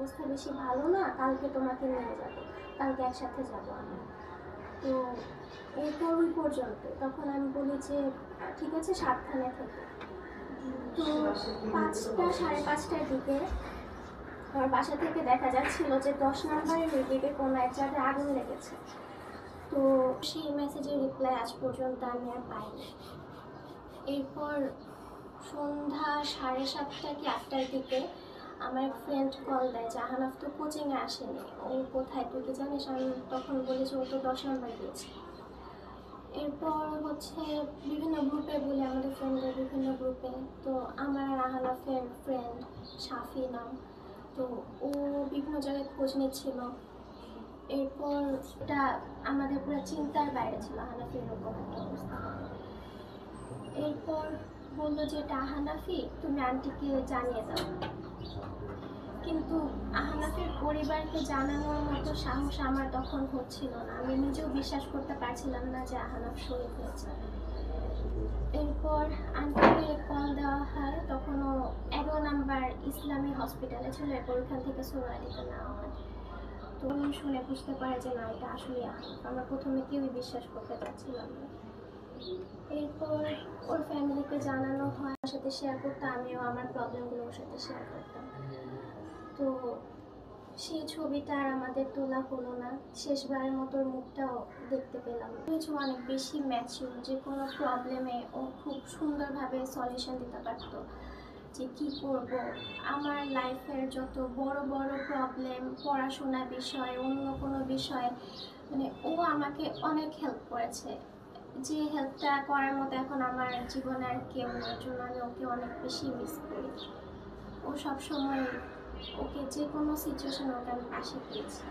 অবস্থা বেশি ভালো না, কালকে তোমাকে নিয়ে যাব, কালকে একসাথে যাব আমরা। তো এরপর ওই পর্যন্ত তখন আমি বলি যে ঠিক আছে সাবধানে থেকো। তো 5টা সাড়ে 5টার দিকে আমার বাসা থেকে দেখা যাচ্ছিল যে 10 নম্বরের দিকে কোনো এক জায়গায় আগুন লেগেছে। তো সেই মেসেজের রিপ্লাই আজ পর্যন্ত আমি আর পাইনি। এরপর সন্ধ্যা 7:30 কি 8টার দিকে আমার এক ফ্রেন্ড কল দেয় যে আহনাফ তো কোচিংয়ে আসেনি, ও কোথায় তুই কি জানিস? আমি তখন বলি যে ও তো 10 নম্বর গিয়েছে। এরপর হচ্ছে বিভিন্ন গ্রুপে বলি, আমাদের ফ্রেন্ডদের বিভিন্ন গ্রুপে। তো আমার আর আহনাফের ফ্রেন্ড সাফি নাম, তো ও বিভিন্ন জায়গায় খোঁজ নিচ্ছিল। এরপর এটা আমাদের পুরো চিন্তার বাইরে ছিল আহনাফের এরকম একটা অবস্থা হবে। এরপর বললো যে এটা আহনাফি, তুমি আন্টিকে জানিয়ে দাও। কিন্তু আহনাফের পরিবারকে জানানোর মতো সাহস আমার তখন হচ্ছিল না, আমি নিজেও বিশ্বাস করতে পারছিলাম না যে আহনাফ শহীদ হয়েছে। এরপর আন্টিকে কল দেওয়া হয়, তখনও 11 নম্বর ইসলামী হসপিটালে ছিল, এরপর ওখান থেকে সোনালিতে নেওয়া হয়। তো শুনে বুঝতে পারে যে না, এটা আসলে আহনাফ। আমরা প্রথমে কেউই বিশ্বাস করতে পারছিলাম না। এরপর ওর ফ্যামিলিকে জানানো হয়, আমার সাথে শেয়ার করতে, আমিও আমার প্রবলেমগুলো ওর সাথে শেয়ার করতাম। তো সেই ছবিটা আর আমাদের তোলা হলো না, শেষবারের মতো মুখটাও দেখতে পেলাম। কিছু অনেক বেশি ম্যাচিউর, যে কোনো প্রবলেমে ও খুব সুন্দরভাবে সলিউশন দিতে পারতো, যে কী করব। আমার লাইফের যত বড় বড় প্রবলেম, পড়াশোনা বিষয়, অন্য কোনো বিষয়, মানে ও আমাকে অনেক হেল্প করেছে। যে হেল্পটা করার মতো এখন আমার জীবনে আর কেউ নেই, জন্য আমি ওকে অনেক বেশি মিস করি। ও সবসময়, ওকে যে কোনো সিচুয়েশনে ওকে আমি পাশে পেয়েছি।